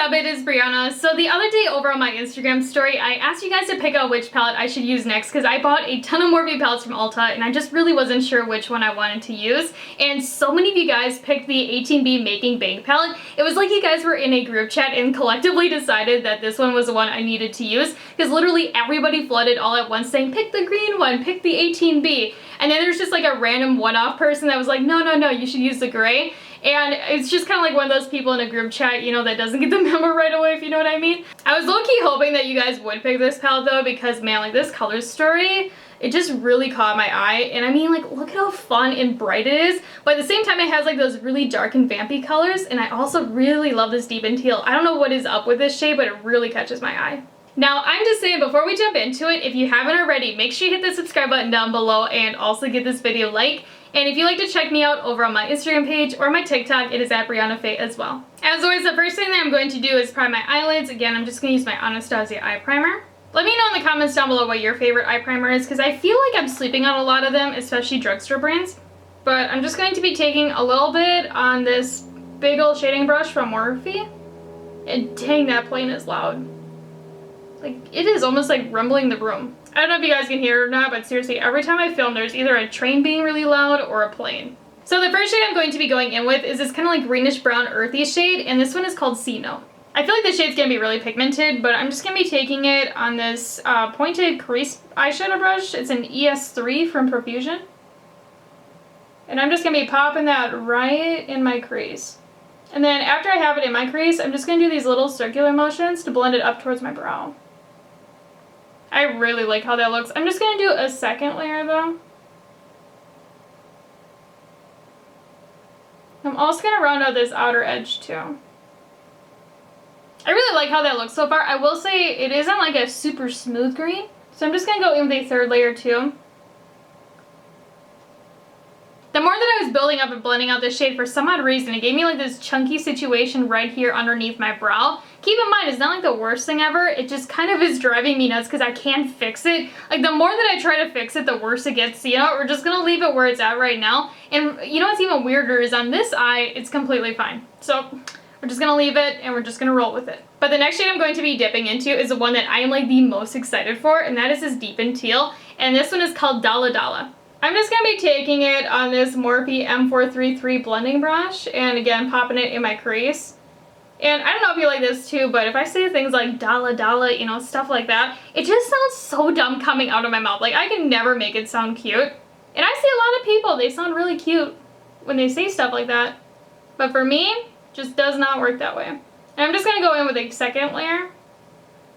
up? It is Breyonna. So the other day over on my Instagram story, I asked you guys to pick out which palette I should use next because I bought a ton of Morphe palettes from Ulta and I just really wasn't sure which one I wanted to use. And so many of you guys picked the 18B Makin Bank Palette. It was like you guys were in a group chat and collectively decided that this one was the one I needed to use because literally everybody flooded all at once saying, pick the green one, pick the 18B. And then there's just like a random one-off person that was like, no, you should use the gray. And it's just kind of like one of those people in a group chat, you know, that doesn't get the memo right away, if you know what I mean. I was low-key hoping that you guys would pick this palette though, because man, like this color story, it just really caught my eye. And I mean, like, look at how fun and bright it is. But at the same time, it has like those really dark and vampy colors. And I also really love this deep in teal. I don't know what is up with this shade, but it really catches my eye. Now, I'm just saying, before we jump into it, if you haven't already, make sure you hit the subscribe button down below and also give this video a like. And if you'd like to check me out over on my Instagram page or my TikTok, it is at Breyonna as well. As always, the first thing that I'm going to do is prime my eyelids. Again, I'm just going to use my Anastasia eye primer. Let me know in the comments down below what your favorite eye primer is, because I feel like I'm sleeping on a lot of them, especially drugstore brands. But I'm just going to be taking a little bit on this big old shading brush from Morphe. And dang, that plane is loud. Like, it is almost like rumbling the room. I don't know if you guys can hear it or not, but seriously, every time I film, there's either a train being really loud or a plane. So the first shade I'm going to be going in with is this kind of like greenish brown earthy shade, and this one is called C Note. I feel like this shade's gonna be really pigmented, but I'm just gonna be taking it on this pointed crease eyeshadow brush. It's an ES3 from Profusion. And I'm just gonna be popping that right in my crease. And then after I have it in my crease, I'm just gonna do these little circular motions to blend it up towards my brow. I really like how that looks. I'm just going to do a second layer though. I'm also going to round out this outer edge too. I really like how that looks so far. I will say it isn't like a super smooth green. So I'm just going to go in with a third layer too. The more that I was building up and blending out this shade, for some odd reason, it gave me like this chunky situation right here underneath my brow. Keep in mind, it's not like the worst thing ever. It just kind of is driving me nuts because I can't fix it. Like, the more that I try to fix it, the worse it gets. So, you know, we're just going to leave it where it's at right now. And you know what's even weirder is on this eye, it's completely fine. So we're just going to leave it and we're just going to roll with it. But the next shade I'm going to be dipping into is the one that I am like the most excited for, and that is this deep in teal. And this one is called Dalla Dalla. I'm just going to be taking it on this Morphe M433 blending brush and again popping it in my crease. And I don't know if you like this too, but if I say things like Dalla Dalla, you know, stuff like that, it just sounds so dumb coming out of my mouth. Like, I can never make it sound cute. And I see a lot of people, they sound really cute when they say stuff like that. But for me, it just does not work that way. And I'm just going to go in with a second layer,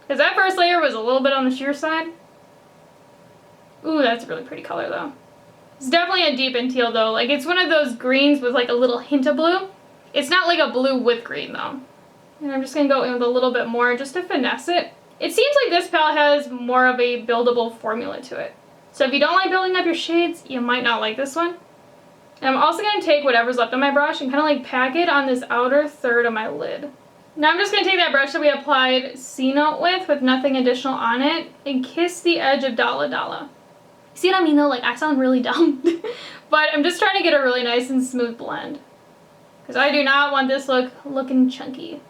because that first layer was a little bit on the sheer side. Ooh, that's a really pretty color though. It's definitely a deep in teal though. Like, it's one of those greens with like a little hint of blue. It's not like a blue with green though. And I'm just going to go in with a little bit more just to finesse it. It seems like this palette has more of a buildable formula to it. So if you don't like building up your shades, you might not like this one. And I'm also going to take whatever's left on my brush and kind of like pack it on this outer third of my lid. Now I'm just going to take that brush that we applied C Note with nothing additional on it, and kiss the edge of Dalla Dalla. See what I mean though? Like, I sound really dumb. But I'm just trying to get a really nice and smooth blend, because I do not want this look looking chunky.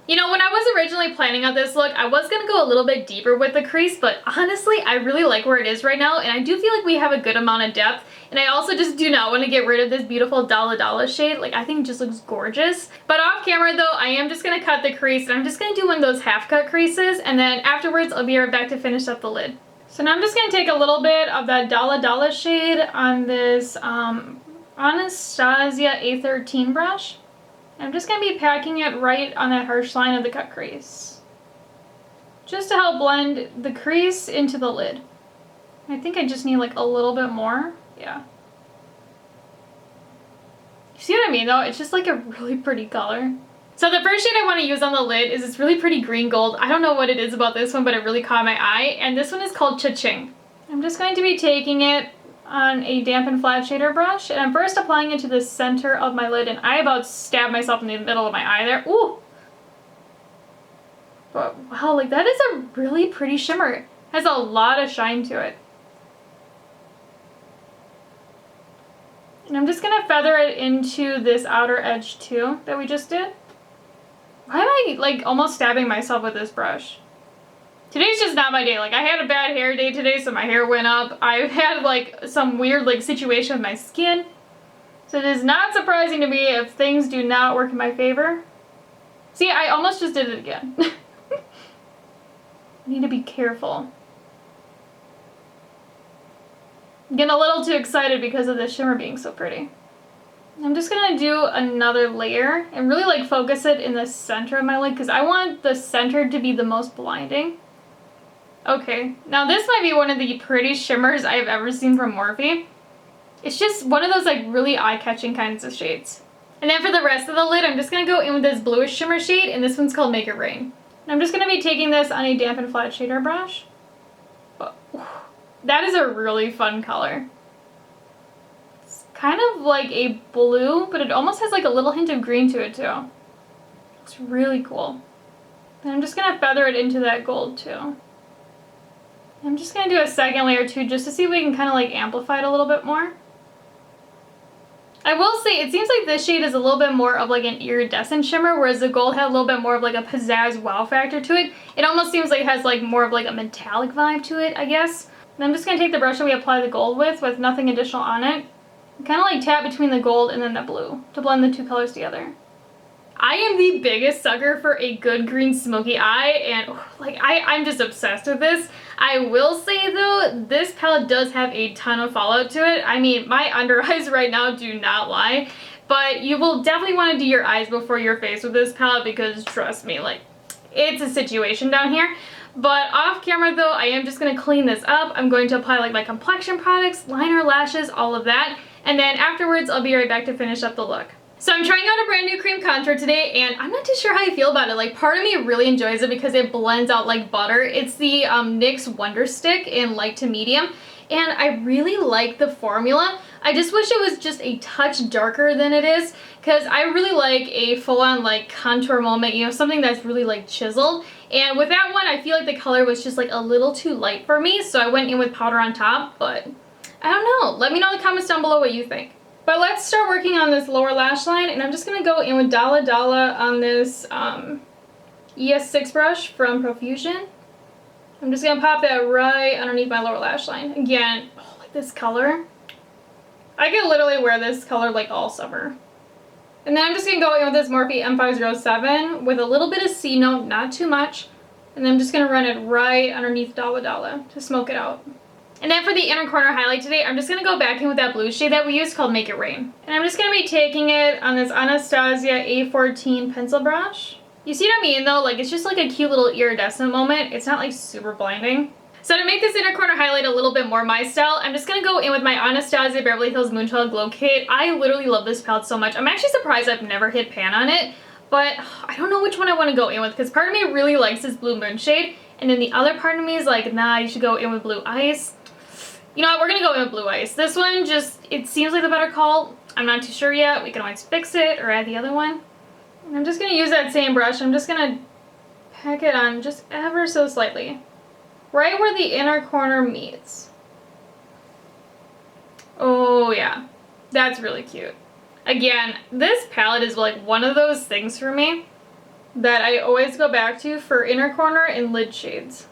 You know, when I was originally planning out this look, I was going to go a little bit deeper with the crease, but honestly, I really like where it is right now, and I do feel like we have a good amount of depth, and I also just do not want to get rid of this beautiful Dalla Dalla shade. Like, I think it just looks gorgeous. But off camera though, I am just going to cut the crease, and I'm just going to do one of those half-cut creases, and then afterwards, I'll be right back to finish up the lid. So now I'm just going to take a little bit of that Dalla Dalla shade on this Anastasia A13 brush. I'm just going to be packing it right on that harsh line of the cut crease, just to help blend the crease into the lid. I think I just need like a little bit more. Yeah. You see what I mean though? It's just like a really pretty color. So the first shade I want to use on the lid is this really pretty green gold. I don't know what it is about this one, but it really caught my eye. And this one is called Cha-Ching. I'm just going to be taking it on a damp and flat shader brush, and I'm first applying it to the center of my lid, and I about stabbed myself in the middle of my eye there. Ooh! But wow, like, that is a really pretty shimmer. It has a lot of shine to it. And I'm just going to feather it into this outer edge too that we just did. Why am I like almost stabbing myself with this brush. Today's just not my day. Like, I had a bad hair day today, so my hair went up. I've had like some weird like situation with my skin. So it is not surprising to me if things do not work in my favor. See, I almost just did it again. I need to be careful. I'm getting a little too excited because of the shimmer being so pretty. I'm just gonna do another layer and really like focus it in the center of my lid because I want the center to be the most blinding. Okay, now this might be one of the prettiest shimmers I've ever seen from Morphe. It's just one of those like really eye-catching kinds of shades. And then for the rest of the lid, I'm just gonna go in with this bluish shimmer shade, and this one's called Make It Rain. And I'm just gonna be taking this on a damp and flat shader brush. But, that is a really fun color. It's kind of like a blue, but it almost has like a little hint of green to it too. It's really cool. And I'm just gonna feather it into that gold too. I'm just gonna do a second layer too, just to see if we can kind of like amplify it a little bit more. I will say, it seems like this shade is a little bit more of like an iridescent shimmer, whereas the gold had a little bit more of like a pizzazz wow factor to it. It almost seems like it has like more of like a metallic vibe to it, I guess. And I'm just gonna take the brush that we apply the gold with nothing additional on it. Kind of like tap between the gold and then the blue to blend the two colors together. I am the biggest sucker for a good green smoky eye, and like I'm just obsessed with this. I will say though, this palette does have a ton of fallout to it. I mean, my under eyes right now do not lie, but you will definitely want to do your eyes before your face with this palette because trust me, like it's a situation down here. But off camera though, I am just going to clean this up. I'm going to apply like my complexion products, liner, lashes, all of that. And then afterwards, I'll be right back to finish up the look. So I'm trying out a brand new cream contour today, and I'm not too sure how I feel about it. Like, part of me really enjoys it because it blends out like butter. It's the NYX Wonder Stick in light to medium, and I really like the formula. I just wish it was just a touch darker than it is, because I really like a full-on like contour moment, you know, something that's really like chiseled. And with that one, I feel like the color was just like a little too light for me, so I went in with powder on top, but I don't know. Let me know in the comments down below what you think. But let's start working on this lower lash line, and I'm just going to go in with Dalla Dalla on this ES6 brush from Profusion. I'm just going to pop that right underneath my lower lash line. Again, oh, like this color. I could literally wear this color like all summer. And then I'm just going to go in with this Morphe M507 with a little bit of C-note, not too much. And then I'm just going to run it right underneath Dalla Dalla to smoke it out. And then for the inner corner highlight today, I'm just going to go back in with that blue shade that we used called Make It Rain. And I'm just going to be taking it on this Anastasia A14 pencil brush. You see what I mean though? Like, it's just like a cute little iridescent moment. It's not like super blinding. So to make this inner corner highlight a little bit more my style, I'm just going to go in with my Anastasia Beverly Hills Moonchild Glow Kit. I literally love this palette so much. I'm actually surprised I've never hit pan on it, but I don't know which one I want to go in with because part of me really likes this blue moon shade, and then the other part of me is like, nah, you should go in with blue ice. You know what, we're going to go in with blue ice. This one just, it seems like the better call. I'm not too sure yet. We can always fix it or add the other one. And I'm just going to use that same brush. I'm just going to pack it on just ever so slightly. Right where the inner corner meets. Oh yeah, that's really cute. Again, this palette is like one of those things for me that I always go back to for inner corner and lid shades.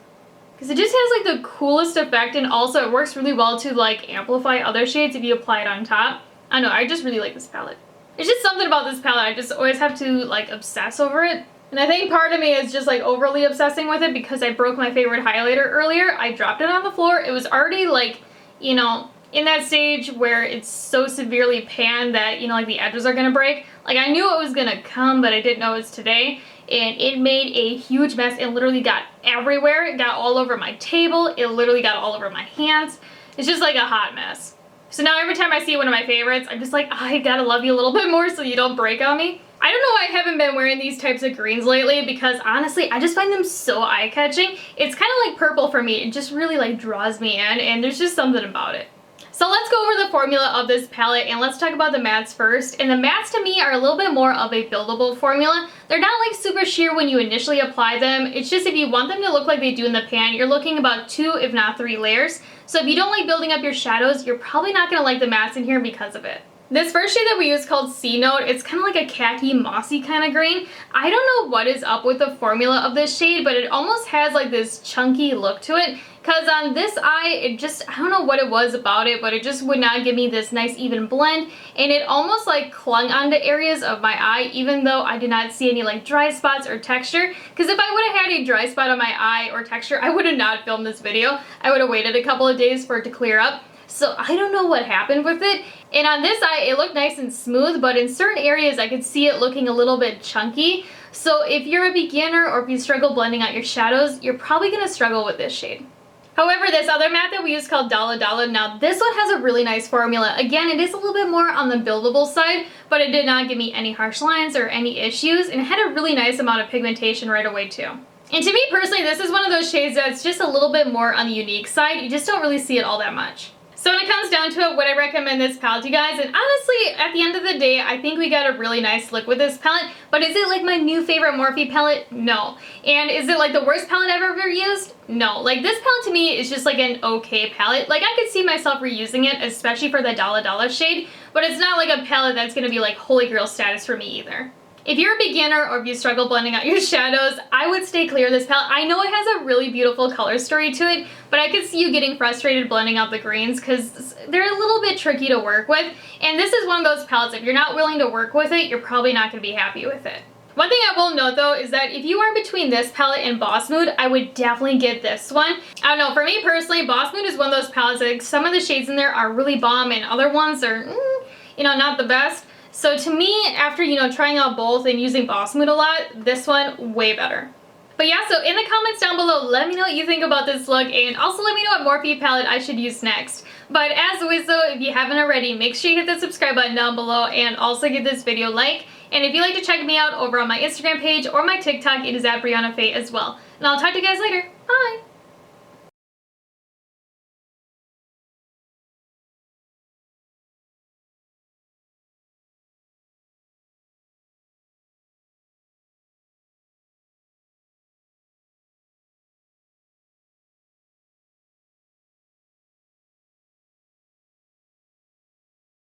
Because it just has like the coolest effect, and also it works really well to like amplify other shades if you apply it on top. I know, I just really like this palette. It's just something about this palette, I just always have to like obsess over it. And I think part of me is just like overly obsessing with it because I broke my favorite highlighter earlier. I dropped it on the floor. It was already like, you know, in that stage where it's so severely panned that, you know, like the edges are gonna break. Like, I knew it was gonna come, but I didn't know it was today. And it made a huge mess. It literally got everywhere. It got all over my table. It literally got all over my hands. It's just like a hot mess. So now every time I see one of my favorites, I'm just like, I gotta love you a little bit more so you don't break on me. I don't know why I haven't been wearing these types of greens lately because honestly, I just find them so eye-catching. It's kind of like purple for me. It just really like draws me in, and there's just something about it. So let's go over the formula of this palette and let's talk about the mattes first. And the mattes to me are a little bit more of a buildable formula. They're not like super sheer when you initially apply them. It's just if you want them to look like they do in the pan, you're looking about 2 if not 3 layers. So if you don't like building up your shadows, you're probably not going to like the mattes in here because of it. This first shade that we use called C Note, it's kind of like a khaki mossy kind of green. I don't know what is up with the formula of this shade, but it almost has like this chunky look to it. Because on this eye, I don't know what it was about it, but it just would not give me this nice even blend. And it almost like clung onto areas of my eye, even though I did not see any like dry spots or texture. Because if I would have had a dry spot on my eye or texture, I would have not filmed this video. I would have waited a couple of days for it to clear up. So I don't know what happened with it. And on this eye, it looked nice and smooth, but in certain areas, I could see it looking a little bit chunky. So if you're a beginner or if you struggle blending out your shadows, you're probably gonna struggle with this shade. However, this other matte that we use called Dalla Dalla, now this one has a really nice formula. Again, it is a little bit more on the buildable side, but it did not give me any harsh lines or any issues, and it had a really nice amount of pigmentation right away too. And to me personally, this is one of those shades that's just a little bit more on the unique side. You just don't really see it all that much. So when it comes down to it, would I recommend this palette to you guys? And honestly, at the end of the day, I think we got a really nice look with this palette, but is it like my new favorite Morphe palette? No. And is it like the worst palette I've ever used? No. Like this palette to me is just like an okay palette. Like I could see myself reusing it, especially for the Dalla Dalla shade, but it's not like a palette that's gonna be like holy grail status for me either. If you're a beginner or if you struggle blending out your shadows, I would stay clear of this palette. I know it has a really beautiful color story to it, but I could see you getting frustrated blending out the greens because they're a little bit tricky to work with. And this is one of those palettes, if you're not willing to work with it, you're probably not going to be happy with it. One thing I will note though is that if you are between this palette and Boss Mood, I would definitely get this one. I don't know, for me personally, Boss Mood is one of those palettes that like, some of the shades in there are really bomb and other ones are, not the best. So to me, after, trying out both and using Boss Mood a lot, this one, way better. But yeah, so in the comments down below, let me know what you think about this look, and also let me know what Morphe palette I should use next. But as always though, if you haven't already, make sure you hit the subscribe button down below and also give this video a like. And if you'd like to check me out over on my Instagram page or my TikTok, it is at Breyonna as well. And I'll talk to you guys later. Bye!